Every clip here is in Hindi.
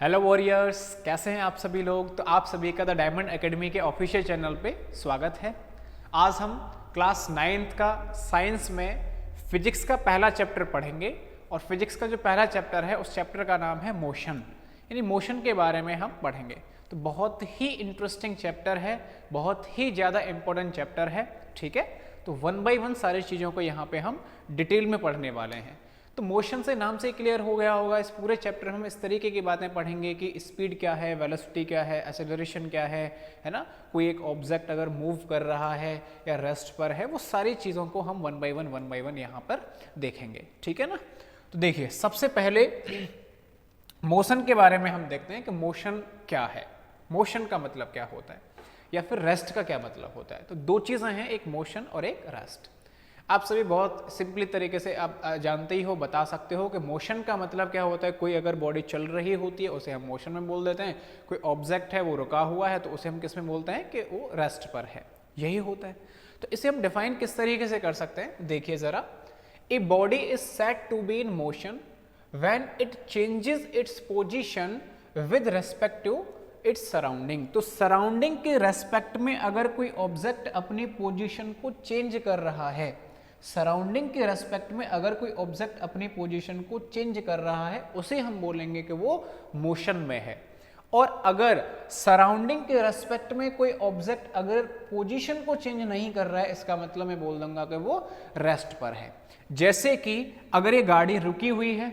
हेलो वॉरियर्स, कैसे हैं आप सभी लोग। तो आप सभी का द डायमंड एकेडमी के ऑफिशियल चैनल पे स्वागत है। आज हम क्लास 9th का साइंस में फिजिक्स का पहला चैप्टर पढ़ेंगे और फिजिक्स का जो पहला चैप्टर है उस चैप्टर का नाम है मोशन, यानी मोशन के बारे में हम पढ़ेंगे। तो बहुत ही इंटरेस्टिंग चैप्टर है, बहुत ही ज़्यादा इंपॉर्टेंट चैप्टर है, ठीक है। तो वन बाय वन सारी चीज़ों को यहाँ पे हम डिटेल में पढ़ने वाले हैं। तो मोशन से नाम से क्लियर हो गया होगा, इस पूरे चैप्टर में हम इस तरीके की बातें पढ़ेंगे कि स्पीड क्या है, वेलोसिटी क्या है, एक्सेलरेशन क्या है ना। कोई एक ऑब्जेक्ट अगर मूव कर रहा है या रेस्ट पर है, वो सारी चीज़ों को हम वन बाय वन यहाँ पर देखेंगे, ठीक है ना। तो देखिए, सबसे पहले मोशन के बारे में हम देखते हैं कि मोशन क्या है, मोशन का मतलब क्या होता है, या फिर रेस्ट का क्या मतलब होता है। तो दो चीज़ें हैं, एक मोशन और एक रेस्ट। आप सभी बहुत सिंपली तरीके से आप जानते ही हो, बता सकते हो कि मोशन का मतलब क्या होता है। कोई अगर बॉडी चल रही होती है उसे हम मोशन में बोल देते हैं, कोई ऑब्जेक्ट है वो रुका हुआ है तो उसे हम किस में बोलते हैं कि वो रेस्ट पर है, यही होता है। तो इसे हम डिफाइन किस तरीके से कर सकते हैं, देखिए ज़रा। A body is said to be in motion when it changes its position with respect to its surrounding. तो सराउंडिंग के रेस्पेक्ट में अगर कोई ऑब्जेक्ट अपनी पोजीशन को चेंज कर रहा है, सराउंडिंग के रेस्पेक्ट में अगर कोई ऑब्जेक्ट अपनी पोजीशन को चेंज कर रहा है, उसे हम बोलेंगे कि वो मोशन में है। और अगर सराउंडिंग के रेस्पेक्ट में कोई ऑब्जेक्ट अगर पोजीशन को चेंज नहीं कर रहा है, इसका मतलब मैं बोल दूंगा कि वो रेस्ट पर है। जैसे कि अगर ये गाड़ी रुकी हुई है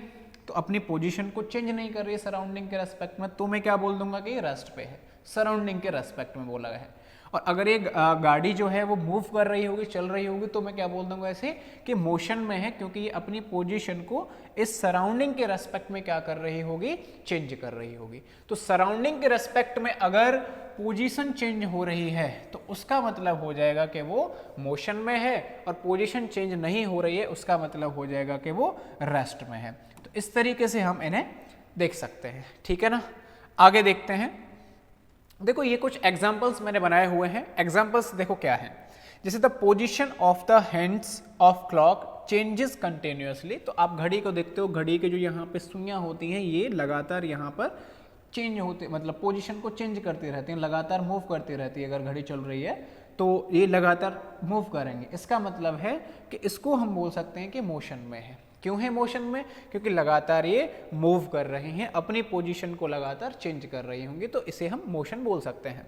तो अपनी पोजीशन को चेंज नहीं कर रही है सराउंडिंग के रेस्पेक्ट में, तो मैं क्या बोल दूंगा कि ये रेस्ट पे है, सराउंडिंग के रेस्पेक्ट में बोला है। और अगर ये गाड़ी जो है वो मूव कर रही होगी, चल रही होगी, तो मैं क्या बोल दूंगा ऐसे कि मोशन में है, क्योंकि ये अपनी पोजीशन को इस सराउंडिंग के रेस्पेक्ट में क्या कर रही होगी, चेंज कर रही होगी। तो सराउंडिंग के रेस्पेक्ट में अगर पोजीशन चेंज हो रही है तो उसका मतलब हो जाएगा कि वो मोशन में है, और पोजीशन चेंज नहीं हो रही है उसका मतलब हो जाएगा कि वो रेस्ट में है। तो इस तरीके से हम इन्हें देख सकते हैं, ठीक है ना। आगे देखते हैं। देखो, ये कुछ एग्जाम्पल्स मैंने बनाए हुए हैं। एग्जाम्पल्स देखो क्या है, जैसे the position of the hands of clock changes continuously. तो आप घड़ी को देखते हो, घड़ी के जो यहाँ पे सुइयां होती हैं ये लगातार यहाँ पर चेंज होते, मतलब पोजीशन को चेंज करती रहती हैं, लगातार मूव करती रहती है। अगर घड़ी चल रही है तो ये लगातार मूव करेंगे, इसका मतलब है कि इसको हम बोल सकते हैं कि मोशन में है। क्यों है मोशन में? क्योंकि लगातार ये मूव कर रहे हैं, अपनी पोजीशन को लगातार चेंज कर रही होंगी, तो इसे हम मोशन बोल सकते हैं।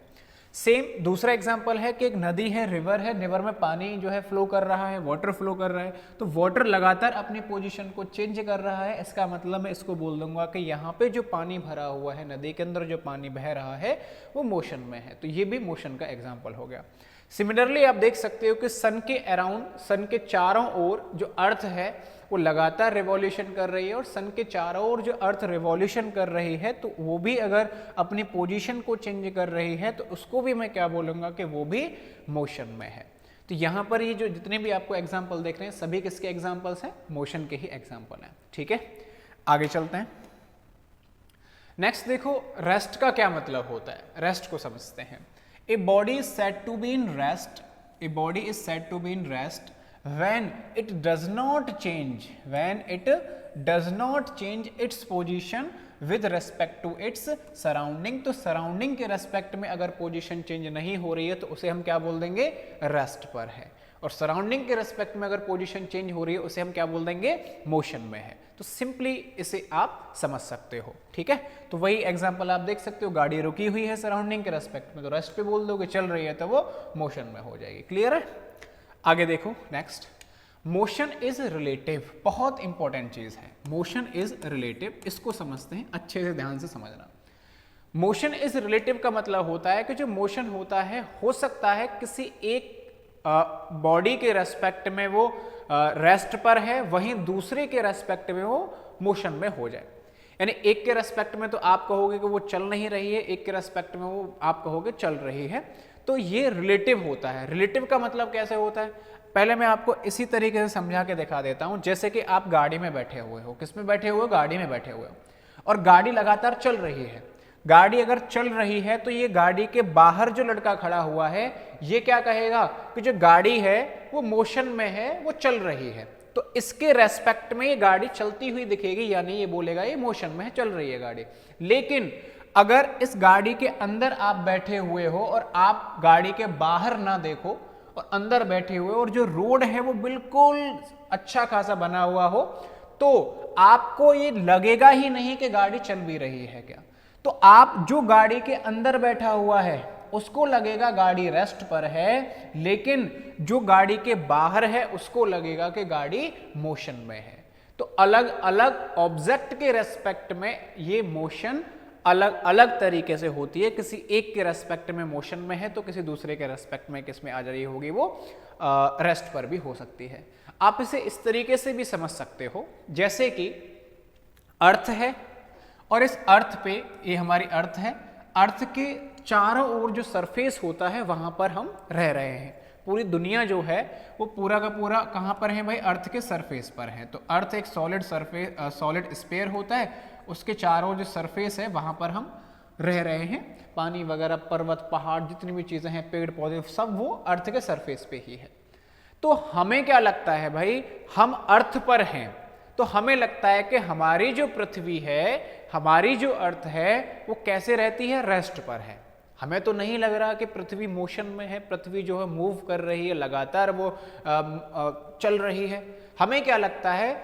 सेम दूसरा एग्जांपल है कि एक नदी है, रिवर है, रिवर में पानी जो है फ्लो कर रहा है, वाटर फ्लो कर रहा है, तो वाटर लगातार अपनी पोजीशन को चेंज कर रहा है। इसका मतलब मैं इसको बोल दूंगा कि यहाँ पे जो पानी भरा हुआ है, नदी के अंदर जो पानी बह रहा है वो मोशन में है। तो ये भी मोशन का एग्जाम्पल हो गया। सिमिलरली आप देख सकते हो कि सन के अराउंड, सन के चारों ओर जो अर्थ है वो लगातार रिवॉल्यूशन कर रही है, और सन के चारों ओर जो अर्थ रिवॉल्यूशन कर रही है तो वो भी अगर अपनी पोजीशन को चेंज कर रही है तो उसको भी मैं क्या बोलूँगा कि वो भी मोशन में है। तो यहाँ पर ये जो जितने भी आपको एग्जाम्पल देख रहे हैं सभी किसके एग्जाम्पल्स हैं, मोशन के ही एग्जाम्पल हैं, ठीक है। आगे चलते हैं। नेक्स्ट देखो, रेस्ट का क्या मतलब होता है, रेस्ट को समझते हैं। A body is said to be in rest, a body is said to be in rest when it does not change its position with respect to its surrounding। तो सराउंडिंग के रेस्पेक्ट में अगर पोजीशन चेंज नहीं हो रही है तो उसे हम क्या बोल देंगे, रेस्ट पर है। और सराउंडिंग के रेस्पेक्ट में अगर पोजीशन चेंज हो रही है उसे हम क्या बोल देंगे, मोशन में है। तो सिंपली इसे आप समझ सकते हो, ठीक है। तो वही एग्जांपल आप देख सकते हो, गाड़ी रुकी हुई है सराउंडिंग के रेस्पेक्ट में तो रेस्ट पे बोल दोगे, चल रही है तो वो मोशन में हो जाएगी। क्लियर है। आगे देखो नेक्स्ट, मोशन इज रिलेटिव। बहुत इंपॉर्टेंट चीज है, मोशन इज रिलेटिव। इसको समझते हैं, अच्छे से ध्यान से समझना। मोशन इज रिलेटिव का मतलब होता है कि जो मोशन होता है हो सकता है किसी एक बॉडी के रेस्पेक्ट में वो रेस्ट पर है, वहीं दूसरे के रेस्पेक्ट में वो मोशन में हो जाए। यानी एक के रेस्पेक्ट में तो आप कहोगे कि वो चल नहीं रही है, एक के रेस्पेक्ट में वो आप कहोगे चल रही है। तो ये रिलेटिव होता है। रिलेटिव का मतलब कैसे होता है, पहले मैं आपको इसी तरीके से समझा के दिखा देता हूं। जैसे कि आप गाड़ी में बैठे हुए हो, किस में बैठे हुए हो, गाड़ी में बैठे हुए हो, और गाड़ी लगातार चल रही है। गाड़ी अगर चल रही है तो ये गाड़ी के बाहर जो लड़का खड़ा हुआ है ये क्या कहेगा कि जो गाड़ी है वो मोशन में है, वो चल रही है। तो इसके रेस्पेक्ट में ये गाड़ी चलती हुई दिखेगी, यानी ये बोलेगा ये मोशन में है, चल रही है गाड़ी। लेकिन अगर इस गाड़ी के अंदर आप बैठे हुए हो और आप गाड़ी के बाहर ना देखो और अंदर बैठे हुए और जो रोड है वो बिल्कुल अच्छा खासा बना हुआ हो, तो आपको ये लगेगा ही नहीं कि गाड़ी चल भी रही है क्या। तो आप जो गाड़ी के अंदर बैठा हुआ है उसको लगेगा गाड़ी रेस्ट पर है, लेकिन जो गाड़ी के बाहर है उसको लगेगा कि गाड़ी मोशन में है। तो अलग अलग ऑब्जेक्ट के रेस्पेक्ट में ये मोशन अलग अलग तरीके से होती है। किसी एक के रेस्पेक्ट में मोशन में है तो किसी दूसरे के रेस्पेक्ट में किस में आ रही होगी, वो रेस्ट पर भी हो सकती है। आप इसे इस तरीके से भी समझ सकते हो जैसे कि अर्थ है और इस अर्थ पे, ये हमारी अर्थ है, अर्थ के चारों ओर जो सरफेस होता है वहां पर हम रह रहे हैं। पूरी दुनिया जो है वो पूरा का पूरा कहां पर है भाई, अर्थ के सरफेस पर है। तो अर्थ एक सॉलिड सरफेस, सॉलिड स्फीयर होता है, उसके चारों जो सरफेस है वहां पर हम रह रहे हैं। पानी वगैरह, पर्वत, पहाड़, जितनी भी चीजें हैं, पेड़ पौधे, सब वो अर्थ के सरफेस पे ही है। तो हमें क्या लगता है भाई, हम अर्थ पर हैं तो हमें लगता है कि हमारी जो पृथ्वी है, हमारी जो अर्थ है वो कैसे रहती है, रेस्ट पर है। हमें तो नहीं लग रहा कि पृथ्वी मोशन में है, पृथ्वी जो है मूव कर रही है, लगातार वो चल रही है। हमें क्या लगता है,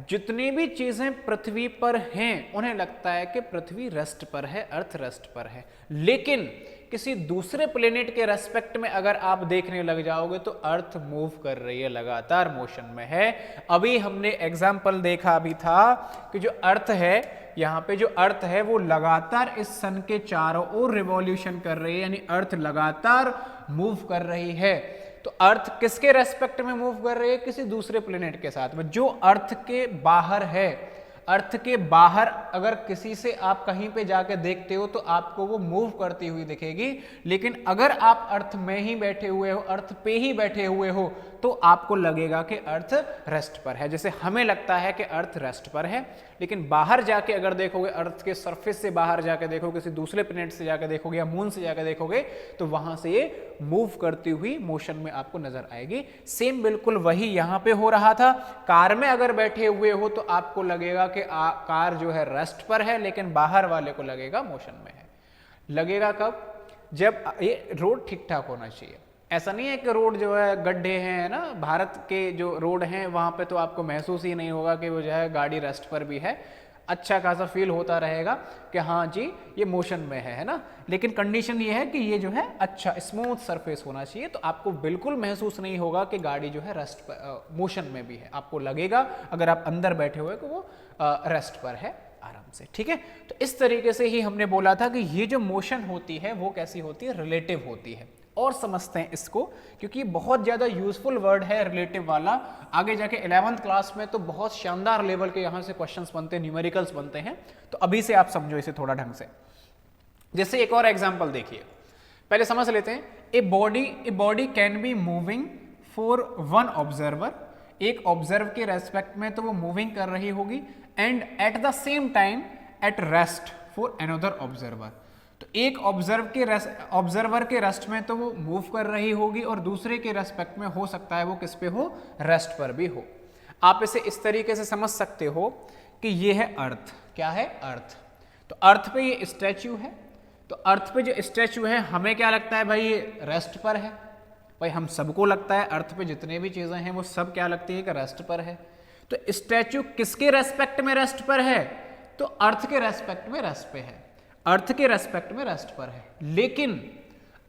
जितनी भी चीजें पृथ्वी पर हैं उन्हें लगता है कि पृथ्वी रेस्ट पर है, अर्थ रेस्ट पर है। लेकिन किसी दूसरे प्लेनेट के रेस्पेक्ट में अगर आप देखने लग जाओगे तो अर्थ मूव कर रही है, लगातार मोशन में है। अभी हमने एग्जाम्पल देखा अभी था कि जो अर्थ है, यहाँ पे जो अर्थ है वो लगातार इस सन के चारों ओर रिवॉल्यूशन कर रही है, यानी अर्थ लगातार मूव कर रही है। तो अर्थ किसके रेस्पेक्ट में मूव कर रही है, किसी दूसरे प्लेनेट के साथ में जो अर्थ के बाहर है। अर्थ के बाहर अगर किसी से आप कहीं पे जाके देखते हो तो आपको वो मूव करती हुई दिखेगी, लेकिन अगर आप अर्थ में ही बैठे हुए हो, अर्थ पे ही बैठे हुए हो, तो आपको लगेगा कि अर्थ रेस्ट पर है। जैसे हमें लगता है कि अर्थ रेस्ट पर है, लेकिन बाहर जाके अगर देखोगे, अर्थ के सरफेस से बाहर जाके देखो, किसी दूसरे प्लेनेट से जाके देखोगे या मून से जाके देखोगे, तो वहां से ये मूव करती हुई मोशन में आपको नजर आएगी। सेम बिल्कुल वही यहां पे हो रहा था। कार में अगर बैठे हुए हो तो आपको लगेगा कि कार जो है रेस्ट पर है, लेकिन बाहर वाले को लगेगा मोशन में है। लगेगा कब, जब ये रोड ठीक ठाक होना चाहिए। ऐसा नहीं है कि रोड जो है गड्ढे हैं ना, भारत के जो रोड हैं वहां पे तो आपको महसूस ही नहीं होगा कि वो जो है गाड़ी रेस्ट पर भी है। अच्छा खासा फील होता रहेगा कि हाँ जी ये मोशन में है ना। लेकिन कंडीशन ये है कि ये जो है अच्छा स्मूथ सरफेस होना चाहिए, तो आपको बिल्कुल महसूस नहीं होगा कि गाड़ी जो है रेस्ट पर, मोशन में भी है। आपको लगेगा अगर आप अंदर बैठे हुए कि वो रेस्ट पर है आराम से। ठीक है, तो इस तरीके से ही हमने बोला था कि ये जो मोशन होती है वो कैसी होती है, रिलेटिव होती है। और समझते हैं इसको, क्योंकि बहुत ज़्यादा यूजफुल वर्ड है रिलेटिव वाला। आगे जाके 11th क्लास में तो बहुत शानदार लेवल के यहाँ से क्वेश्चंस बनते हैं, न्यूमेरिकल्स बनते हैं। तो अभी से आप समझो इसे थोड़ा ढंग से। जैसे एक और एग्जांपल देखिए, पहले समझ लेते हैं। A body can be moving for one observer, एक ऑब्जर्व के रेस्पेक्ट में तो वो मूविंग कर रही होगी, and at the same time at rest for another observer. तो एक ऑब्जर्वर के रेस्ट में तो वो मूव कर रही होगी और दूसरे के रेस्पेक्ट में हो सकता है वो किस पे हो, रेस्ट पर भी हो। आप इसे इस तरीके से समझ सकते हो कि ये है अर्थ। क्या है, अर्थ। तो अर्थ पे ये स्टैच्यू है, तो अर्थ पे जो स्टैच्यू है हमें क्या लगता है भाई, ये रेस्ट पर है। भाई हम सबको लगता है अर्थ पे जितने भी चीजें हैं वो सब क्या लगती है कि रेस्ट पर है। तो स्टैच्यू किसके रेस्पेक्ट में रेस्ट पर है, तो अर्थ के रेस्पेक्ट में रेस्ट पे है, अर्थ के रेस्पेक्ट में रेस्ट पर है। लेकिन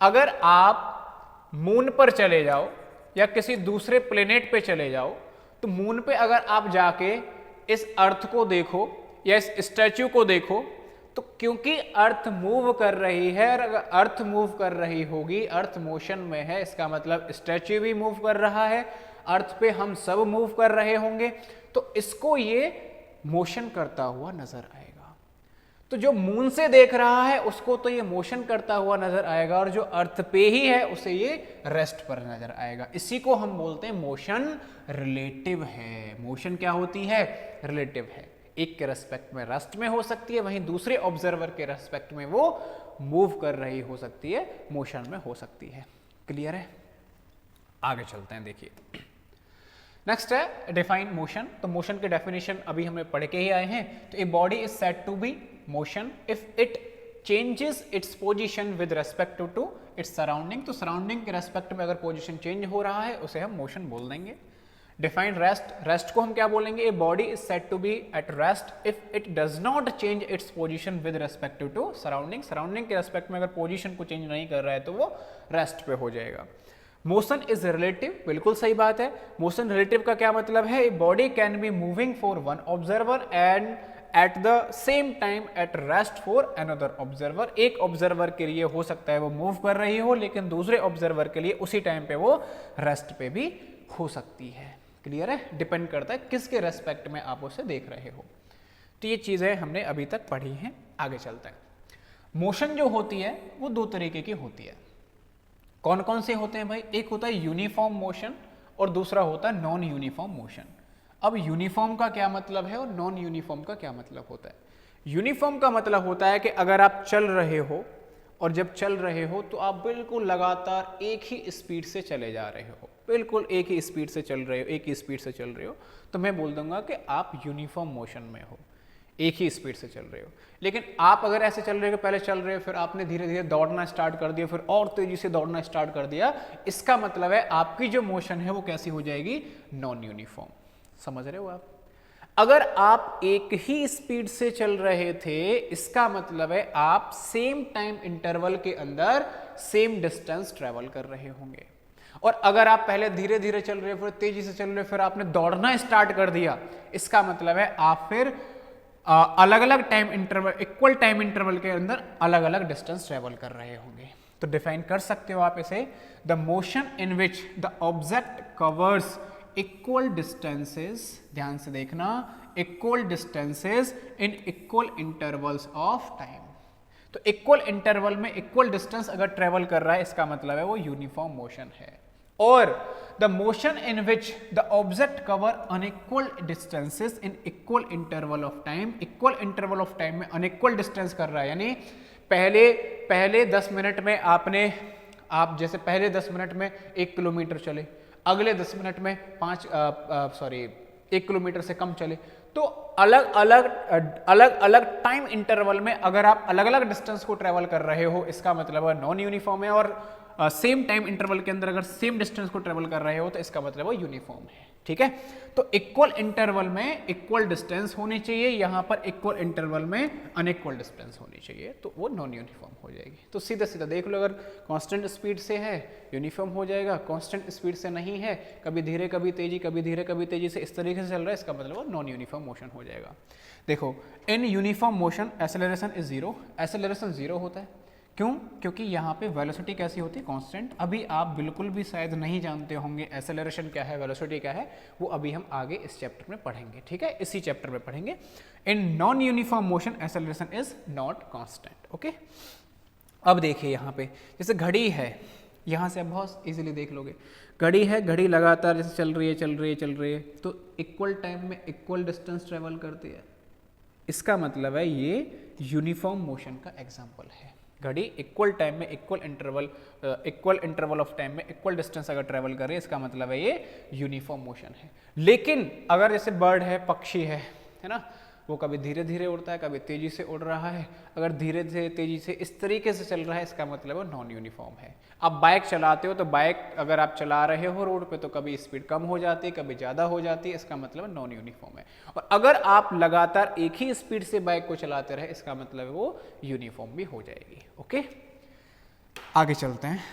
अगर आप मून पर चले जाओ या किसी दूसरे प्लेनेट पे चले जाओ, तो मून पे अगर आप जाके इस अर्थ को देखो या इस स्टैच्यू को देखो, तो क्योंकि अर्थ मूव कर रही है, अगर अर्थ मूव कर रही होगी, अर्थ मोशन में है, इसका मतलब स्टैच्यू भी मूव कर रहा है, अर्थ पे हम सब मूव कर रहे होंगे, तो इसको ये मोशन करता हुआ नजर आएगा। तो जो मून से देख रहा है उसको तो ये मोशन करता हुआ नजर आएगा, और जो अर्थ पे ही है उसे ये रेस्ट पर नजर आएगा। इसी को हम बोलते हैं मोशन रिलेटिव है। मोशन क्या होती है, रिलेटिव है। एक के रेस्पेक्ट में रेस्ट में हो सकती है, वहीं दूसरे ऑब्जर्वर के रेस्पेक्ट में वो मूव कर रही हो सकती है, मोशन में हो सकती है। क्लियर है, आगे चलते हैं। देखिए नेक्स्ट है डिफाइन मोशन। तो मोशन की डेफिनेशन अभी हमें पढ़ के ही आए हैं। तो a body is said to be motion if it changes its position with respect to its surrounding. तो सराउंडिंग के रेस्पेक्ट में अगर पोजीशन चेंज हो रहा है उसे हम मोशन बोल देंगे। Define rest. रेस्ट को हम क्या बोलेंगे? A body is said to be at rest if it does not change its position with respect to surrounding. Surrounding के रेस्पेक्ट में अगर पोजीशन को चेंज नहीं कर रहा है तो वो रेस्ट पे हो जाएगा। मोशन इज रिलेटिव, बिल्कुल सही बात है। मोशन रिलेटिव का क्या मतलब है? A body can be moving for one observer and at the same time at rest for another observer. एक ऑब्जर्वर के लिए हो सकता है वो मूव कर रही हो, लेकिन दूसरे ऑब्जर्वर के लिए उसी टाइम पे वो रेस्ट पे भी हो सकती है। क्लियर है? डिपेंड करता है किसके रेस्पेक्ट में आप उसे देख रहे हो। तो ये चीजें हमने अभी तक पढ़ी हैं। आगे चलते हैं। मोशन जो होती है वो दो तरीके की होती है। कौन कौन से होते हैं भाई? एक होता है यूनिफॉर्म मोशन और दूसरा होता है नॉन यूनिफॉर्म मोशन। अब यूनिफॉर्म का क्या मतलब है और नॉन यूनिफॉर्म का क्या मतलब होता है? यूनिफॉर्म का मतलब होता है कि अगर आप चल रहे हो और जब चल रहे हो तो आप बिल्कुल लगातार एक ही स्पीड से चले जा रहे हो, बिल्कुल एक ही स्पीड से चल रहे हो, एक ही स्पीड से चल रहे हो, तो मैं बोल दूंगा कि आप यूनिफॉर्म मोशन में हो, एक ही स्पीड से चल रहे हो। लेकिन आप अगर ऐसे चल रहे हो, पहले चल रहे हो, फिर आपने धीरे धीरे दौड़ना स्टार्ट कर दिया, फिर और तेजी से दौड़ना स्टार्ट कर दिया, इसका मतलब है आपकी जो मोशन है वो कैसी हो जाएगी? Non uniform. समझ रहे हो आप? अगर आप एक ही स्पीड से चल रहे थे, इसका मतलब है आप सेम टाइम इंटरवल के अंदर सेम डिस्टेंस ट्रेवल कर रहे होंगे। और अगर आप पहले धीरे धीरे चल रहे हो, फिर तेजी से चल रहे हो, फिर आपने दौड़ना स्टार्ट कर दिया, इसका मतलब है आप फिर अलग अलग time interval, equal time interval के अंदर अलग अलग डिस्टेंस ट्रेवल कर रहे होंगे। तो डिफाइन कर सकते हो आप इसे, the motion in which the object covers equal distances, ध्यान से देखना, equal distances in equal intervals of time. तो इक्वल इंटरवल में इक्वल डिस्टेंस अगर ट्रेवल कर रहा है, इसका मतलब है वो यूनिफॉर्म मोशन है। और the motion in which the object cover unequal distances in equal interval of time, equal interval of time में अनइक्वल डिस्टेंस कर रहा है, यानी पहले 10 मिनट में आप जैसे पहले 10 मिनट में 1 किलोमीटर चले, अगले 10 मिनट में 1 किलोमीटर से कम चले, तो अलग अलग टाइम इंटरवल में अगर आप अलग अलग डिस्टेंस को ट्रेवल कर रहे हो, इसका मतलब है नॉन यूनिफॉर्म है। और सेम टाइम इंटरवल के अंदर अगर सेम डिस्टेंस को ट्रेवल कर रहे हो तो इसका मतलब वो यूनिफॉर्म है। ठीक है? तो इक्वल इंटरवल में इक्वल डिस्टेंस होनी चाहिए, यहां पर इक्वल इंटरवल में अनइक्वल डिस्टेंस होनी चाहिए, तो वो नॉन यूनिफॉर्म हो जाएगी। तो सीधा सीधा देख लो, अगर कांस्टेंट स्पीड से है यूनिफॉर्म हो जाएगा, कांस्टेंट स्पीड से नहीं है, कभी धीरे कभी तेजी, कभी धीरे कभी तेजी से इस तरीके से चल रहा है, इसका मतलब वो नॉन यूनिफॉर्म मोशन हो जाएगा। देखो, in uniform motion acceleration is zero, acceleration zero होता है। क्यों? क्योंकि यहाँ पे वेलोसिटी कैसी होती है? कांस्टेंट। अभी आप बिल्कुल भी शायद नहीं जानते होंगे एक्सेलरेशन क्या है, वेलोसिटी क्या है, वो अभी हम आगे इस चैप्टर में पढ़ेंगे। ठीक है? इसी चैप्टर में पढ़ेंगे। In non uniform motion acceleration is not constant. Okay, अब देखिए यहाँ पे जैसे घड़ी है, यहाँ से आप बहुत इजीली देख लोगे, घड़ी है, घड़ी लगातार जैसे चल रही है, तो इक्वल टाइम में इक्वल डिस्टेंस ट्रेवल करती है, इसका मतलब है ये यूनिफॉर्म मोशन का एग्जाम्पल है। घड़ी इक्वल टाइम में इक्वल इंटरवल ऑफ टाइम में इक्वल डिस्टेंस अगर ट्रेवल कर रही है, इसका मतलब है ये यूनिफॉर्म मोशन है। लेकिन अगर जैसे बर्ड है, पक्षी है ना, वो कभी धीरे धीरे उड़ता है, कभी तेजी से उड़ रहा है, अगर धीरे धीरे तेजी से इस तरीके से चल रहा है, इसका मतलब वो नॉन यूनिफॉर्म है। आप बाइक चलाते हो तो बाइक अगर आप चला रहे हो रोड पे तो कभी स्पीड कम हो जाती है, कभी ज़्यादा हो जाती है, इसका मतलब नॉन यूनिफॉर्म है। और अगर आप लगातार एक ही स्पीड से बाइक को चलाते रहे, इसका मतलब वो यूनिफॉर्म भी हो जाएगी। ओके, आगे चलते हैं।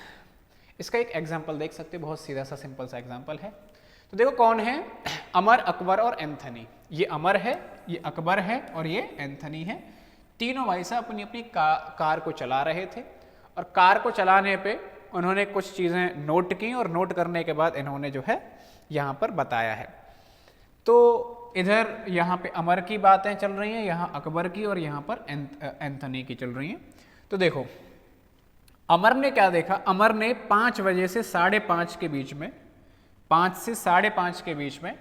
इसका एक एग्जाम्पल देख सकते हो, बहुत सीधा सा सिंपल सा एग्जाम्पल है। तो देखो कौन है? अमर, अकबर और एंथनी। ये अमर है, ये अकबर है और ये एंथनी है। तीनों भाई साहब अपनी अपनी कार को चला रहे थे, और कार को चलाने पे उन्होंने कुछ चीज़ें नोट की, और नोट करने के बाद इन्होंने जो है यहाँ पर बताया है। तो इधर यहाँ पे अमर की बातें चल रही हैं, यहाँ अकबर की, और यहाँ पर एंथनी की चल रही हैं। तो देखो अमर ने क्या देखा? अमर ने 5 बजे से 5:30 के बीच में, 5 से 5:30 के बीच में,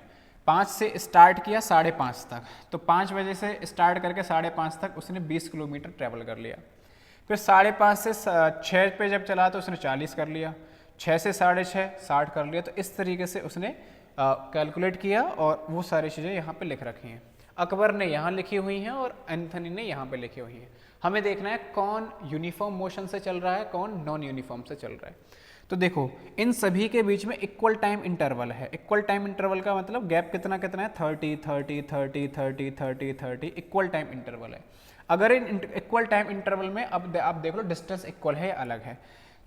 5 से स्टार्ट किया 5:30 तक, तो 5 बजे से स्टार्ट करके 5:30 तक उसने 20 किलोमीटर ट्रेवल कर लिया। फिर 5:30 से 6 पे जब चला तो उसने 40 कर लिया, 6 से 6:30 60 कर लिया। तो इस तरीके से उसने कैलकुलेट किया और वो सारी चीज़ें यहाँ पे लिख रखी हैं। अकबर ने यहाँ लिखी हुई हैं और एंथनी ने यहाँ पे लिखी हुई हैं। हमें देखना है कौन यूनिफॉर्म मोशन से चल रहा है, कौन नॉन यूनिफॉर्म से चल रहा है। तो देखो इन सभी के बीच में इक्वल टाइम इंटरवल है। इक्वल टाइम इंटरवल का मतलब गैप कितना कितना है, 30 30 30 30 30 30 इक्वल टाइम इंटरवल है। अगर इन इक्वल टाइम इंटरवल में अब आप देख लो डिस्टेंस इक्वल है या अलग है।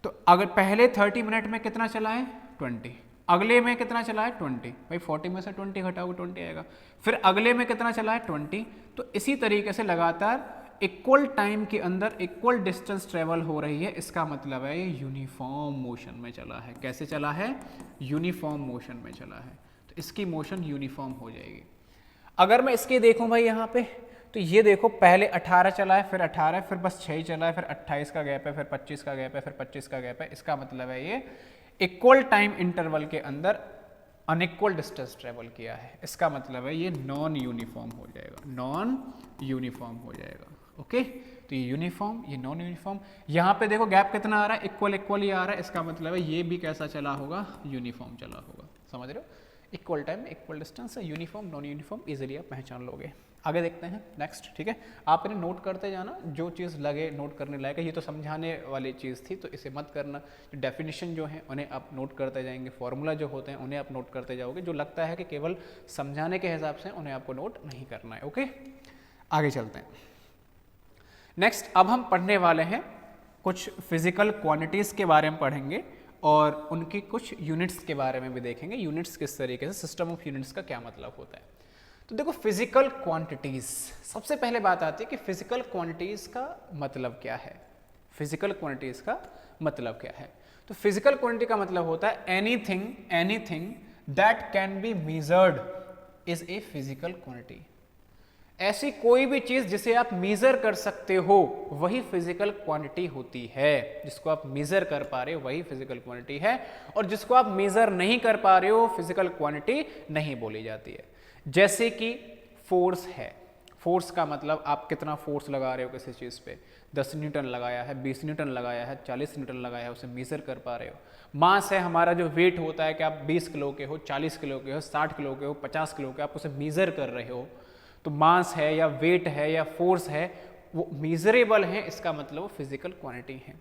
तो अगर पहले 30 मिनट में कितना चला है 20, अगले में कितना चला है 20, भाई 40 में से 20 घटाओगे 20 आएगा। फिर अगले में कितना चला है 20। तो इसी तरीके से लगातार इक्वल टाइम के अंदर इक्वल डिस्टेंस ट्रेवल हो रही है। इसका मतलब है ये यूनिफॉर्म मोशन में चला है। कैसे चला है, यूनिफॉर्म मोशन में चला है। तो इसकी मोशन यूनिफॉर्म हो जाएगी। अगर मैं इसके देखूं भाई यहाँ पे, तो ये देखो पहले 18 चला है, फिर 18, फिर बस 6 चला है, फिर 28 का गैप है, फिर 25 का गैप है, फिर 25 का गैप है। इसका मतलब है ये इक्वल टाइम इंटरवल के अंदर अनइक्वल डिस्टेंस ट्रेवल किया है। इसका मतलब है ये नॉन यूनिफॉर्म हो जाएगा, नॉन यूनिफॉर्म हो जाएगा। ओके, तो ये यूनिफॉर्म, ये नॉन यूनिफॉर्म। यहाँ पे देखो गैप कितना आ रहा है, इक्वल इक्वल ही आ रहा है। इसका मतलब है ये भी कैसा चला होगा, यूनिफॉर्म चला होगा। समझ रहे हो, equal time equal distance, uniform non uniform easily आप पहचान लोगे। आगे देखते हैं नेक्स्ट। ठीक है, आपने नोट करते जाना, जो चीज़ लगे नोट करने लायक है। ये तो समझाने वाली चीज़ थी तो इसे मत करना। जो डेफिनेशन जो है उन्हें आप नोट करते जाएंगे, फॉर्मूला जो होते हैं उन्हें आप नोट करते जाओगे। जो लगता है कि केवल समझाने के हिसाब से उन्हें आपको नोट नहीं करना है। ओके, आगे चलते हैं। नेक्स्ट अब हम पढ़ने वाले हैं कुछ फिजिकल क्वांटिटीज़ के बारे में पढ़ेंगे और उनकी कुछ यूनिट्स के बारे में भी देखेंगे। यूनिट्स किस तरीके से, सिस्टम ऑफ यूनिट्स का क्या मतलब होता है। तो देखो फिजिकल क्वांटिटीज, सबसे पहले बात आती है कि फिजिकल क्वांटिटीज का मतलब क्या है। फिजिकल क्वांटिटीज का मतलब क्या है, तो फिजिकल क्वांटिटी का मतलब होता है anything that can be measured is a physical quantity. ऐसी कोई भी चीज जिसे आप मेजर कर सकते हो वही फिजिकल क्वांटिटी होती है। जिसको आप मेजर कर पा रहे हो वही फिजिकल क्वांटिटी है, और जिसको आप मेजर नहीं कर पा रहे हो फिजिकल क्वांटिटी नहीं बोली जाती है। जैसे कि फोर्स है, फोर्स का मतलब आप कितना फोर्स लगा रहे हो किसी चीज़ पे, 10 न्यूटन लगाया है, 20 न्यूटन लगाया है, 40 न्यूटन लगाया है, उसे मेजर कर पा रहे हो। मास है हमारा जो वेट होता है कि आप 20 किलो के हो, 40 किलो के हो, 60 किलो के हो, 50 किलो के, आप उसे मेजर कर रहे हो। तो मास है या वेट है या फोर्स है वो मेजरेबल है, इसका मतलब वो फिजिकल क्वांटिटी है।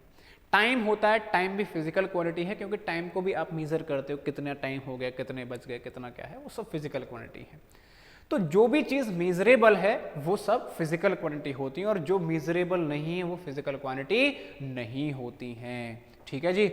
टाइम होता है, टाइम भी फिजिकल क्वांटिटी है क्योंकि टाइम को भी आप मेजर करते हो, कितना टाइम हो गया, कितने बज गए, कितना क्या है, वो सब फिजिकल क्वांटिटी है। तो जो भी चीज़ मेजरेबल है वो सब फिजिकल क्वांटिटी होती है, और जो मेजरेबल नहीं है वो फिजिकल क्वांटिटी नहीं होती हैं। ठीक है जी,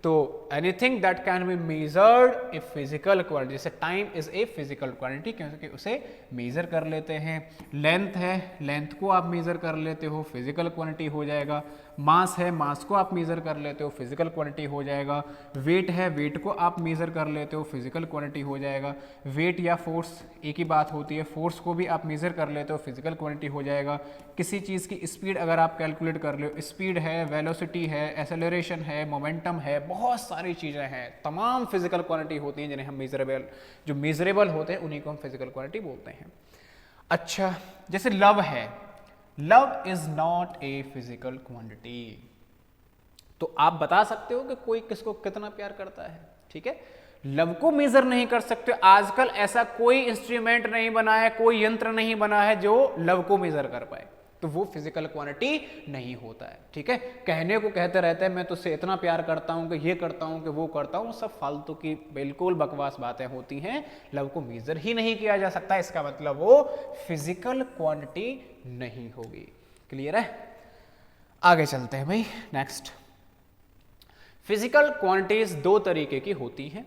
तो anything that can be measured a physical quantity, जैसे time is a physical quantity क्योंकि उसे मेजर कर लेते हैं। लेंथ है, लेंथ को आप मेजर कर लेते हो, फिजिकल क्वांटिटी हो जाएगा। मास है, मास को आप मेजर कर लेते हो, फिजिकल क्वांटिटी हो जाएगा। वेट है, वेट को आप मेजर कर लेते हो, फिजिकल क्वांटिटी हो जाएगा। वेट या फोर्स एक ही बात होती है, फोर्स को भी आप मेजर कर लेते हो, फिजिकल क्वांटिटी हो जाएगा। किसी चीज़ की स्पीड अगर आप कैलकुलेट कर लो, स्पीड है, वेलोसिटी है, एक्सेलरेशन है, मोमेंटम है, बहुत सारी चीज़ें हैं, तमाम फिजिकल क्वांटिटी होती हैं जिन्हें हम मेजरेबल, जो मेजरेबल होते हैं उन्हीं को हम फिजिकल क्वांटिटी बोलते हैं। अच्छा, जैसे लव है, love is not a physical quantity. तो आप बता सकते हो कि कोई किसको कितना प्यार करता है, ठीक है, लव को मेजर नहीं कर सकते। आजकल ऐसा कोई इंस्ट्रूमेंट नहीं बना है, कोई यंत्र नहीं बना है जो लव को मेजर कर पाए, तो वो फिजिकल क्वांटिटी नहीं होता है। ठीक है, कहने को कहते रहते हैं मैं तुझसे इतना प्यार करता हूं कि ये करता हूं कि वो करता हूं, सब फालतू की बिल्कुल बकवास बातें होती हैं। लव को मेजर ही नहीं किया जा सकता, इसका मतलब वो फिजिकल क्वांटिटी नहीं होगी। क्लियर है, आगे चलते हैं भाई। नेक्स्ट, फिजिकल क्वांटिटीज दो तरीके की होती हैं।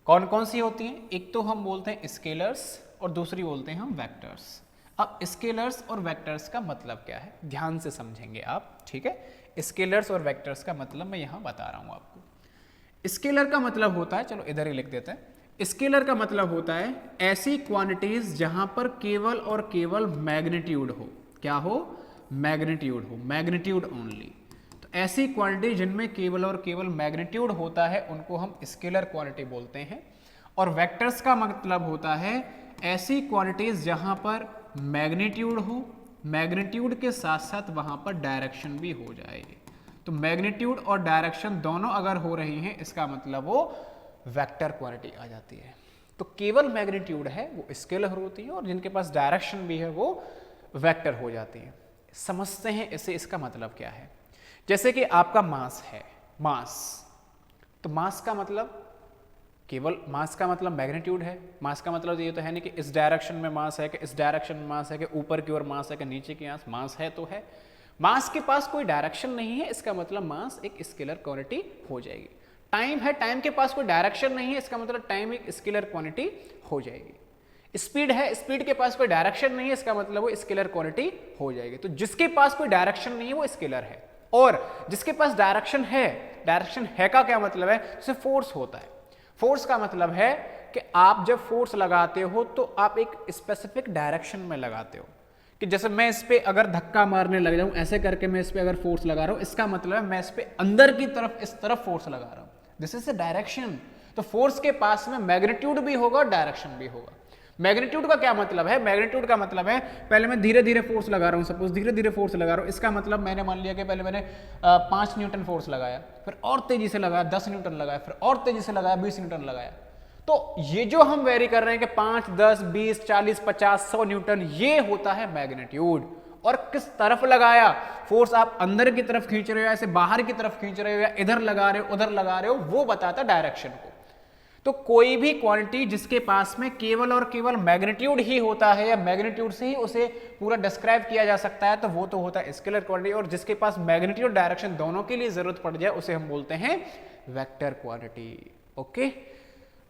कौन कौन सी होती हैं? एक तो हम बोलते हैं स्केलर्स और दूसरी बोलते हैं हम वेक्टर्स। अब स्केलर्स और वेक्टर्स का मतलब क्या है, ध्यान से समझेंगे आप। ठीक है, स्केलर्स और वेक्टर्स का मतलब मैं यहां बता रहा हूं आपको। स्केलर का मतलब होता है, चलो इधर ही लिख देते हैं। स्केलर का मतलब होता है ऐसी क्वांटिटीज जहां पर केवल और केवल मैग्नीट्यूड हो। क्या हो? मैग्नीट्यूड हो, मैग्नीट्यूड ओनली। तो ऐसी क्वांटिटी जिनमें केवल और केवल मैग्नीट्यूड होता है उनको हम स्केलर क्वांटिटी बोलते हैं। और वेक्टर्स का मतलब होता है ऐसी क्वांटिटीज जहां पर मैग्नीट्यूड हो, मैग्नीट्यूड के साथ साथ वहां पर डायरेक्शन भी हो जाए। तो मैग्नीट्यूड और डायरेक्शन दोनों अगर हो रही हैं इसका मतलब वो वेक्टर क्वांटिटी आ जाती है। तो केवल मैग्नीट्यूड है वो स्केलर होती है और जिनके पास डायरेक्शन भी है वो वेक्टर हो जाती है। समझते हैं इसे, इसका मतलब क्या है। जैसे कि आपका मास है, मास, तो मास का मतलब केवल मास का मतलब मैग्नीट्यूड है। मास का मतलब ये तो है नहीं कि इस डायरेक्शन में मास है कि इस डायरेक्शन में मास है कि ऊपर की ओर मास है कि नीचे की ओर मास है, तो है। मास के पास कोई डायरेक्शन नहीं है, इसका मतलब मास एक स्केलर क्वांटिटी हो जाएगी। टाइम है, टाइम के पास कोई डायरेक्शन नहीं है, इसका मतलब टाइम एक स्केलर क्वांटिटी हो जाएगी। स्पीड है, स्पीड के पास कोई डायरेक्शन नहीं है, इसका मतलब वो स्केलर क्वांटिटी हो जाएगी। तो जिसके पास कोई डायरेक्शन नहीं है वो स्केलर है, और जिसके पास डायरेक्शन है का क्या मतलब है, जैसे फोर्स होता है। फोर्स का मतलब है कि आप जब फोर्स लगाते हो तो आप एक स्पेसिफिक डायरेक्शन में लगाते हो, कि जैसे मैं इस पे अगर धक्का मारने लग जाऊं, ऐसे करके मैं इस पे अगर फोर्स लगा रहा हूं, इसका मतलब है मैं इस पे अंदर की तरफ, इस तरफ फोर्स लगा रहा हूं। This is a direction. तो फोर्स के पास में मैग्नीट्यूड भी होगा और डायरेक्शन भी होगा। मैग्नीट्यूड का क्या मतलब है, मैग्नीट्यूड का मतलब है पहले मैं धीरे धीरे फोर्स लगा रहा हूं, सपोज धीरे धीरे फोर्स लगा रहा हूं, इसका मतलब मैंने मान लिया कि पहले मैंने 5 न्यूटन फोर्स लगाया, फिर और तेजी से लगाया 10 न्यूटन लगाया, फिर और तेजी से लगाया 20 न्यूटन लगाया। तो ये जो हम वेरी कर रहे हैं कि 5, 10, 20, 40, 50, 100 न्यूटन, ये होता है मैग्नीट्यूड। और किस तरफ लगाया फोर्स, आप अंदर की तरफ खींच रहे हो, ऐसे बाहर की तरफ खींच रहे हो, या इधर लगा रहे हो उधर लगा रहे हो, वो बताता डायरेक्शन को। तो कोई भी क्वांटिटी जिसके पास में केवल और केवल मैग्नीट्यूड ही होता है, या मैग्नीट्यूड से ही उसे पूरा डिस्क्राइब किया जा सकता है, तो वो तो होता है स्केलर क्वांटिटी। और जिसके पास मैग्नीट्यूड डायरेक्शन दोनों के लिए जरूरत पड़ जाए उसे हम बोलते हैं वेक्टर क्वांटिटी। ओके,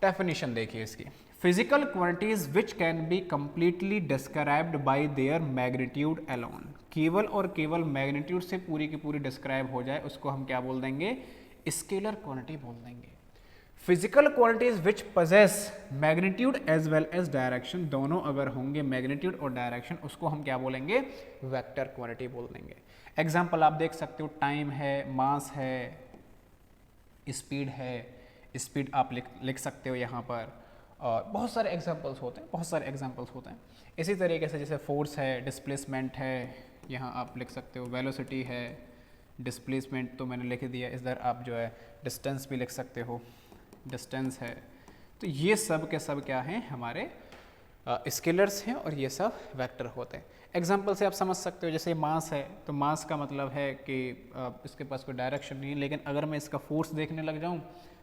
डेफिनेशन देखिए इसकी। Physical quantities which can be completely described bye there magnitude alone, केवल और केवल मैग्नीट्यूड से पूरी की पूरी डिस्क्राइब हो जाए उसको हम क्या बोल देंगे, स्केलर क्वांटिटी बोल देंगे। Physical quantities which possess magnitude as well as direction, दोनों अगर होंगे मैग्नीट्यूड और डायरेक्शन, उसको हम क्या बोलेंगे, वेक्टर क्वांटिटी बोल देंगे। एग्जांपल आप देख सकते हो, टाइम है, मास है, स्पीड है, स्पीड आप लिख सकते हो यहाँ पर, और बहुत सारे एग्जांपल्स होते हैं, बहुत सारे एग्जांपल्स होते हैं। इसी तरीके से जैसे फोर्स है, डिस्प्लेसमेंट है, यहाँ आप लिख सकते हो, वेलोसिटी है, डिस्प्लेसमेंट तो मैंने लिख दिया, इधर आप जो है डिस्टेंस भी लिख सकते हो, डिस्टेंस है। तो ये सब के सब क्या हैं, हमारे स्केलर्स हैं, और ये सब वेक्टर होते हैं। एग्जाम्पल से आप समझ सकते हो, जैसे मास है तो मास का मतलब है कि इसके पास कोई डायरेक्शन नहीं है, लेकिन अगर मैं इसका फोर्स देखने लग जाऊँ,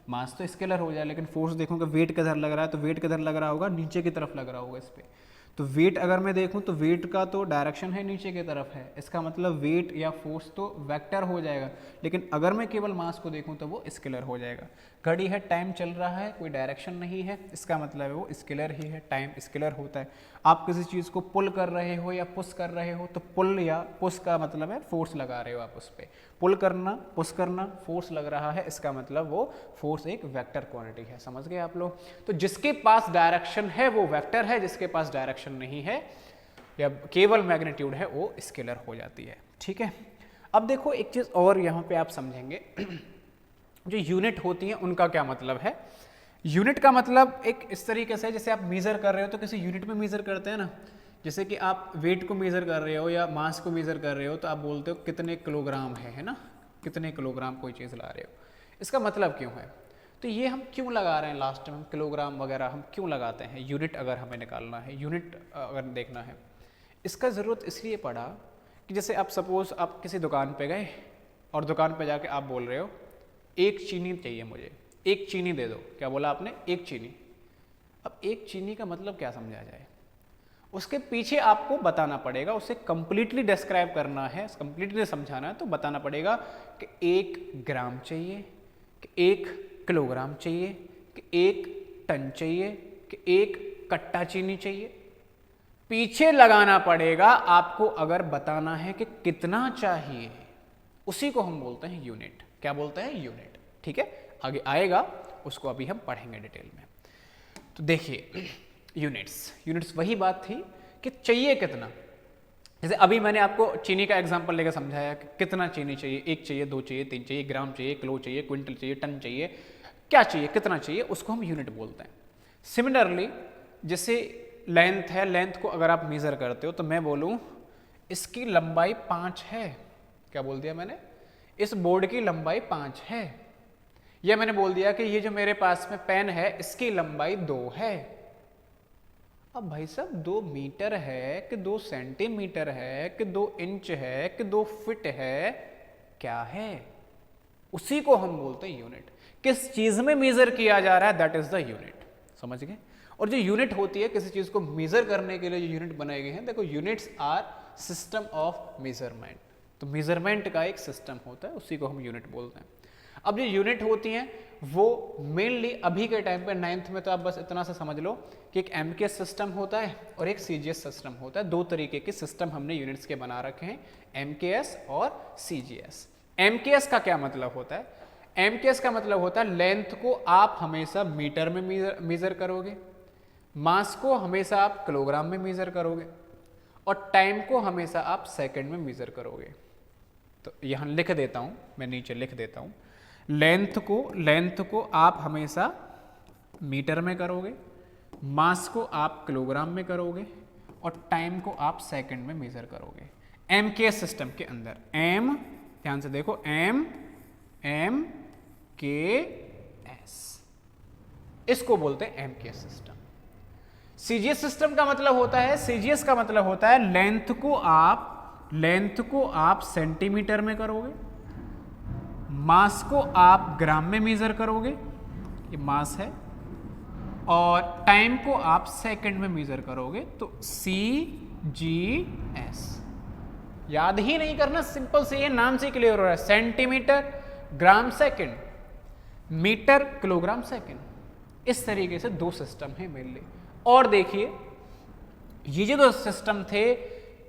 मास तो स्केलर हो जाए, लेकिन फोर्स देखूंगा वेट किधर लग रहा है, तो वेट किधर लग रहा होगा, नीचे की तरफ लग रहा होगा इस पर। तो वेट अगर मैं देखूं तो वेट का तो डायरेक्शन है नीचे की तरफ है, इसका मतलब वेट या फोर्स तो वेक्टर हो जाएगा। लेकिन अगर मैं केवल मास को देखूं तो वो स्केलर हो जाएगा। घड़ी है, टाइम चल रहा है, कोई डायरेक्शन नहीं है, इसका मतलब है वो स्केलर ही है, टाइम स्केलर होता है। आप किसी चीज़ को पुल कर रहे हो या पुश कर रहे हो, तो पुल या पुश का मतलब है फोर्स लगा रहे हो आप उस पर। पुल करना, पुश करना, फोर्स लग रहा है, इसका मतलब वो फोर्स एक वेक्टर क्वांटिटी है। समझ गए आप लोग। तो जिसके पास डायरेक्शन है वो वेक्टर है, जिसके पास डायरेक्शन नहीं है या केवल मैग्नीट्यूड है वो स्केलर हो जाती है। ठीक है, अब देखो एक चीज़ और यहाँ पे आप समझेंगे, जो यूनिट होती हैं उनका क्या मतलब है। यूनिट का मतलब एक इस तरीके से, जैसे आप मेज़र कर रहे हो तो किसी यूनिट में मेज़र करते हैं ना, जैसे कि आप वेट को मेज़र कर रहे हो या मास को मेज़र कर रहे हो, तो आप बोलते हो कितने किलोग्राम है ना, कितने किलोग्राम कोई चीज़ ला रहे हो। इसका मतलब क्यों है, तो ये हम क्यों लगा रहे हैं लास्ट में, किलोग्राम वगैरह हम क्यों लगाते हैं, यूनिट अगर हमें निकालना है, यूनिट अगर देखना है। इसका ज़रूरत इसलिए पड़ा कि जैसे आप सपोज़ आप किसी दुकान पे गए और दुकान पे जाके आप बोल रहे हो एक चीनी चाहिए मुझे, एक चीनी दे दो। क्या बोला आपने, एक चीनी। अब एक चीनी का मतलब क्या समझा जाए, उसके पीछे आपको बताना पड़ेगा, उसे कंप्लीटली डिस्क्राइब करना है, कंप्लीटली समझाना है, तो बताना पड़ेगा कि 1 ग्राम चाहिए, कि 1 किलोग्राम चाहिए, कि 1 टन चाहिए, कि 1 कट्टा चीनी चाहिए। पीछे लगाना पड़ेगा आपको, अगर बताना है कि कितना चाहिए, उसी को हम बोलते हैं यूनिट। क्या बोलते हैं, यूनिट। ठीक है, आगे आएगा, उसको अभी हम पढ़ेंगे डिटेल में। तो देखिए यूनिट्स वही बात थी कि चाहिए कितना। जैसे अभी मैंने आपको चीनी का एग्जांपल लेकर समझाया कि कितना चीनी चाहिए, 1 चाहिए, 2 चाहिए, 3 चाहिए, ग्राम चाहिए, किलो चाहिए, क्विंटल चाहिए, टन चाहिए, क्या चाहिए, कितना चाहिए, उसको हम यूनिट बोलते हैं। सिमिलरली जैसे लेंथ है, लेंथ को अगर आप मेज़र करते हो तो मैं बोलूँ इसकी लंबाई 5 है। क्या बोल दिया मैंने, इस बोर्ड की लंबाई 5 है। या मैंने बोल दिया कि ये जो मेरे पास में पेन है इसकी लंबाई 2 है। अब भाई साहब 2 मीटर है कि 2 सेंटीमीटर है कि 2 इंच है कि 2 फीट है, क्या है? उसी को हम बोलते हैं यूनिट। किस चीज में मेजर किया जा रहा है, दैट इज द यूनिट। समझ गए? और जो यूनिट होती है किसी चीज को मेजर करने के लिए जो यूनिट बनाए गए हैं, देखो units or system of measurement. तो मेजरमेंट का एक सिस्टम होता है, उसी को हम यूनिट बोलते हैं। अब जो यूनिट होती हैं वो मेनली अभी के टाइम पे 9th में तो आप बस इतना सा समझ लो कि एक एमकेएस सिस्टम होता है और एक सीजीएस सिस्टम होता है। 2 तरीके के सिस्टम हमने यूनिट्स के बना रखे हैं, एमकेएस और सीजीएस। एमकेएस का क्या मतलब होता है? एमकेएस का मतलब होता है लेंथ को आप हमेशा मीटर में मेजर करोगे, मास को हमेशा आप किलोग्राम में मेजर करोगे और टाइम को हमेशा आप सेकंड में मेजर करोगे। तो यहां लिख देता हूं, मैं नीचे लिख देता हूं, लेंथ को आप हमेशा मीटर में करोगे, मास को आप किलोग्राम में करोगे और टाइम को आप सेकंड में मेजर करोगे एमकेएस सिस्टम के अंदर। एम, ध्यान से देखो, एम के एस, इसको बोलते हैं एमकेएस सिस्टम। सीजीएस सिस्टम का मतलब होता है, सीजीएस का मतलब होता है लेंथ को आप सेंटीमीटर में करोगे, मास को आप ग्राम में मेजर करोगे, ये मास है, और टाइम को आप सेकंड में मेजर करोगे। तो सीजीएस याद ही नहीं करना, सिंपल से ये नाम से क्लियर हो रहा है। Centimetre gram second, metre kilogram second, इस तरीके से 2 सिस्टम है मेनली। और देखिए ये जो 2 सिस्टम थे,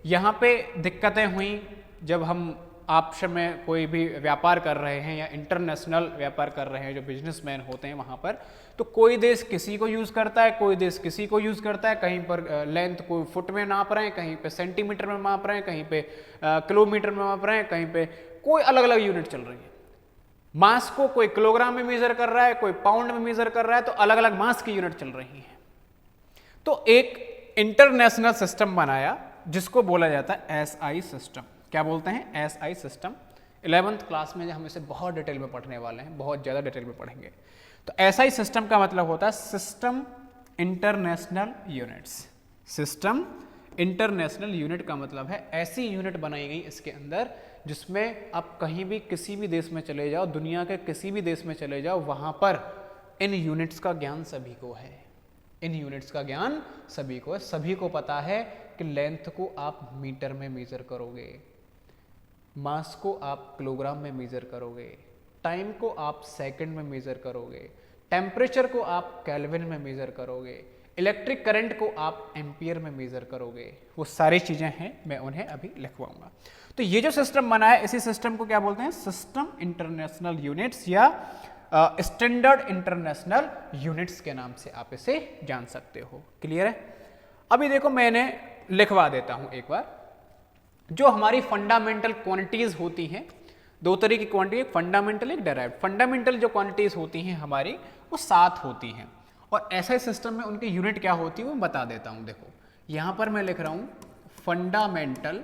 यहां पे दिक्कतें हुई जब हम आपस में कोई भी व्यापार कर रहे हैं या इंटरनेशनल व्यापार कर रहे हैं, जो बिजनेसमैन होते हैं वहां पर, तो कोई देश किसी को यूज करता है, कोई देश किसी को यूज करता है। कहीं पर लेंथ को फुट में नाप रहे हैं, कहीं पे सेंटीमीटर में माप रहे हैं, कहीं पे किलोमीटर में माप रहे हैं, कहीं पे कोई अलग अलग यूनिट चल रही है। मास को कोई किलोग्राम में मेजर कर रहा है, कोई पाउंड में मेजर कर रहा है, तो अलग अलग मास की यूनिट चल रही है। तो एक इंटरनेशनल सिस्टम बनाया जिसको बोला जाता है एसआई सिस्टम। क्या बोलते हैं? SI system. 11th क्लास में हम इसे बहुत डिटेल में पढ़ने वाले हैं, बहुत ज़्यादा डिटेल में पढ़ेंगे। तो एसआई सिस्टम का मतलब होता है system international units. System international unit का मतलब है ऐसी यूनिट बनाई गई इसके अंदर जिसमें आप कहीं भी किसी भी देश में चले जाओ, दुनिया के किसी भी देश में चले जाओ, वहाँ पर इन यूनिट्स का ज्ञान सभी को है। इन यूनिट्स का ज्ञान सभी को है। सभी को पता है कि लेंथ को आप मीटर में मेजर करोगे, मास को आप किलोग्राम में मेजर करोगे, टाइम को आप सेकंड में मेजर करोगे, टेम्परेचर को आप केल्विन में मेजर करोगे, इलेक्ट्रिक करंट को आप एम्पियर में मेजर करोगे। वो सारी चीजें हैं, मैं उन्हें अभी लिखवाऊंगा। तो ये जो सिस्टम बना है, इसी सिस्टम को क्या बोलते हैं? सिस्टम इंटरनेशनल यूनिट्स या स्टैंडर्ड इंटरनेशनल यूनिट्स के नाम से आप इसे जान सकते हो। क्लियर है? अभी देखो मैंने लिखवा देता हूं एक बार। जो हमारी फंडामेंटल क्वांटिटीज होती हैं, 2 तरह की क्वांटिटी, एक फंडामेंटल, एक डेराइव्ड। फंडामेंटल जो क्वांटिटीज होती हैं हमारी, वो 7 होती हैं, और ऐसे सिस्टम में उनकी यूनिट क्या होती है वो बता देता हूं। देखो यहां पर मैं लिख रहा हूं फंडामेंटल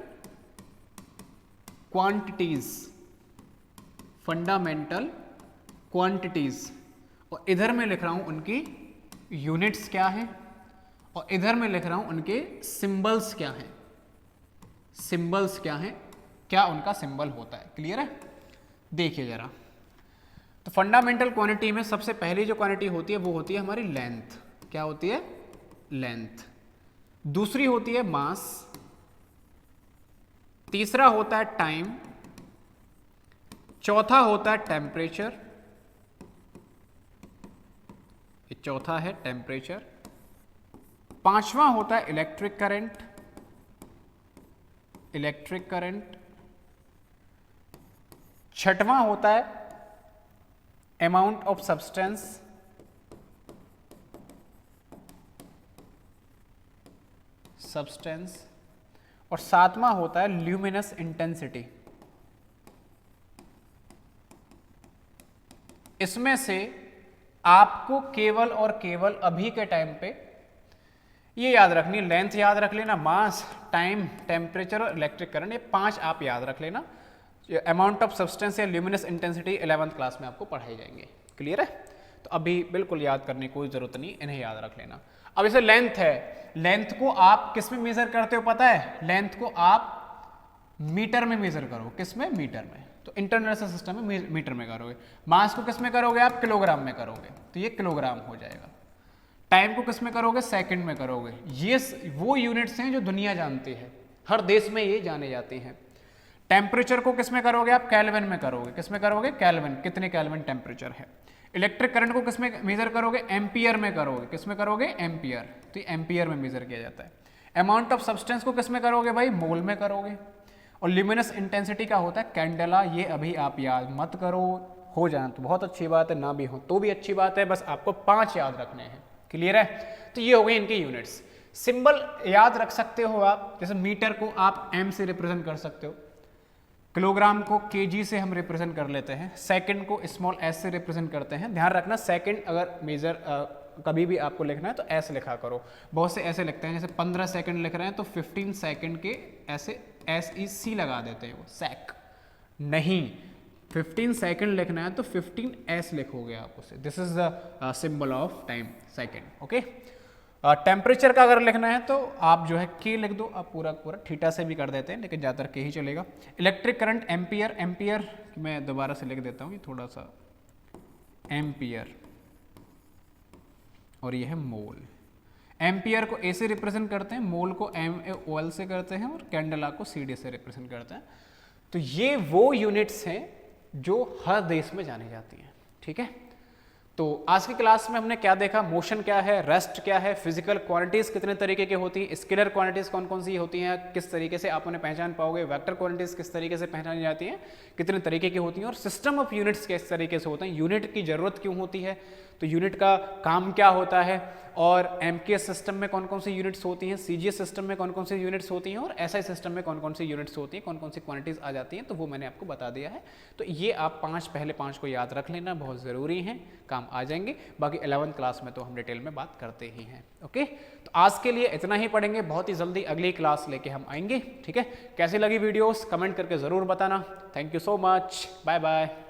क्वांटिटीज, फंडामेंटल क्वांटिटीज, और इधर मैं लिख रहा हूं उनकी यूनिट्स क्या है, और इधर मैं लिख रहा हूं उनके सिंबल्स क्या हैं। सिंबल्स क्या हैं, क्या उनका सिंबल होता है। क्लियर है? देखिए जरा। तो फंडामेंटल क्वांटिटी में सबसे पहली जो क्वांटिटी होती है वो होती है हमारी लेंथ। क्या होती है? लेंथ। दूसरी होती है मास, तीसरा होता है टाइम, चौथा होता है टेम्परेचर, ये चौथा है टेम्परेचर, पांचवा होता है इलेक्ट्रिक करंट, इलेक्ट्रिक करंट, छठवां होता है अमाउंट ऑफ सब्सटेंस, सब्सटेंस, और सातवां होता है ल्यूमिनस इंटेंसिटी। इसमें से आपको केवल और केवल अभी के टाइम पे ये याद रखनी, लेंथ याद रख लेना, मास, टाइम, टेम्परेचर और इलेक्ट्रिक करंट, ये 5 आप याद रख लेना। अमाउंट ऑफ सब्सटेंस या ल्यूमिनस इंटेंसिटी 11th क्लास में आपको पढ़ाई जाएंगे। क्लियर है? तो अभी बिल्कुल याद करने की कोई ज़रूरत नहीं, इन्हें याद रख लेना। अब इसे लेंथ है, लेंथ को आप किस में मेज़र करते हो पता है? लेंथ को आप मीटर में मेज़र करो। किस में? मीटर में। तो इंटरनेशनल सिस्टम में मीटर में करोगे। मास को किस में करोगे आप? किलोग्राम में करोगे, तो ये किलोग्राम हो जाएगा। टाइम को किस में करोगे? सेकंड में करोगे। ये वो यूनिट्स हैं जो दुनिया जानती है, हर देश में ये जाने जाते हैं। टेम्परेचर को किस में करोगे आप? केल्विन में करोगे। किस में करोगे? केल्विन, कितने केल्विन टेम्परेचर है। इलेक्ट्रिक करंट को किस में मेजर करोगे? एम्पियर में करोगे। किस में करोगे? एम्पियर, तो एम्पियर में मेजर किया जाता है। अमाउंट ऑफ सब्सटेंस को किस में करोगे भाई? मोल में करोगे। और ल्यूमिनस इंटेंसिटी का होता है कैंडेला, ये अभी आप याद मत करो, हो जाए तो बहुत अच्छी बात है, ना भी हो तो भी अच्छी बात है, बस आपको 5 याद रखने हैं। क्लियर है? तो ये हो गई इनकी यूनिट्स। सिंबल याद रख सकते हो आप, जैसे मीटर को आप एम से रिप्रेजेंट कर सकते हो, किलोग्राम को केजी से हम रिप्रेजेंट कर लेते हैं, सेकंड को स्मॉल एस से रिप्रेजेंट करते हैं। ध्यान रखना सेकंड अगर मेजर कभी भी आपको लिखना है तो एस लिखा करो। बहुत से ऐसे लिखते हैं, जैसे 15 सेकंड लिख रहे हैं तो 15 सेकंड के ऐसे एस ई सी लगा देते हैं, वो सेक नहीं। 15 सेकंड लिखना है तो 15 एस लिखोगे आप उसे। This is the symbol of time, second. Okay. Temperature का अगर लिखना है तो आप जो है के लिख दो, आप पूरा पूरा थीटा से भी कर देते हैं, लेकिन ज़्यादातर के ही चलेगा। इलेक्ट्रिक करंट एम्पियर, एम्पियर मैं दोबारा से लिख देता हूँ, थोड़ा सा, एम्पियर, और ये है मोल। एम्पियर को ए से रिप्रेजेंट करते हैं, मोल को एम ए ओ एल से करते हैं, और कैंडेला को सी डी से रिप्रेजेंट करते हैं। तो ये वो यूनिट्स हैं जो हर देश में जानी जाती हैं। ठीक है, तो आज की क्लास में हमने क्या देखा? मोशन क्या है, रेस्ट क्या है, फिजिकल क्वांटिटीज कितने तरीके की होती हैं, स्केलर क्वांटिटीज कौन कौन सी होती हैं, किस तरीके से आप उन्हें पहचान पाओगे, वेक्टर क्वांटिटीज किस तरीके से पहचानी जाती हैं, कितने तरीके की होती हैं, और सिस्टम ऑफ यूनिट्स किस तरीके से होते हैं, यूनिट की जरूरत क्यों होती है, तो यूनिट का काम क्या होता है, और एमकेएस सिस्टम में कौन कौन सी यूनिट्स होती हैं, सीजीएस सिस्टम में कौन कौन सी यूनिट्स होती हैं, और एसआई सिस्टम में कौन कौन सी यूनिट्स होती हैं, कौन कौन सी क्वांटिटीज आ जाती हैं, तो वो मैंने आपको बता दिया है। तो ये आप पहले पाँच को याद रख लेना, बहुत ज़रूरी है, काम आ जाएंगे। बाकी 11th क्लास में तो हम डिटेल में बात करते ही हैं। ओके, तो आज के लिए इतना ही पढ़ेंगे, बहुत ही जल्दी अगली क्लास लेके हम आएंगे। ठीक है, कैसी लगी वीडियोस कमेंट करके ज़रूर बताना। Thank you so much, bye bye.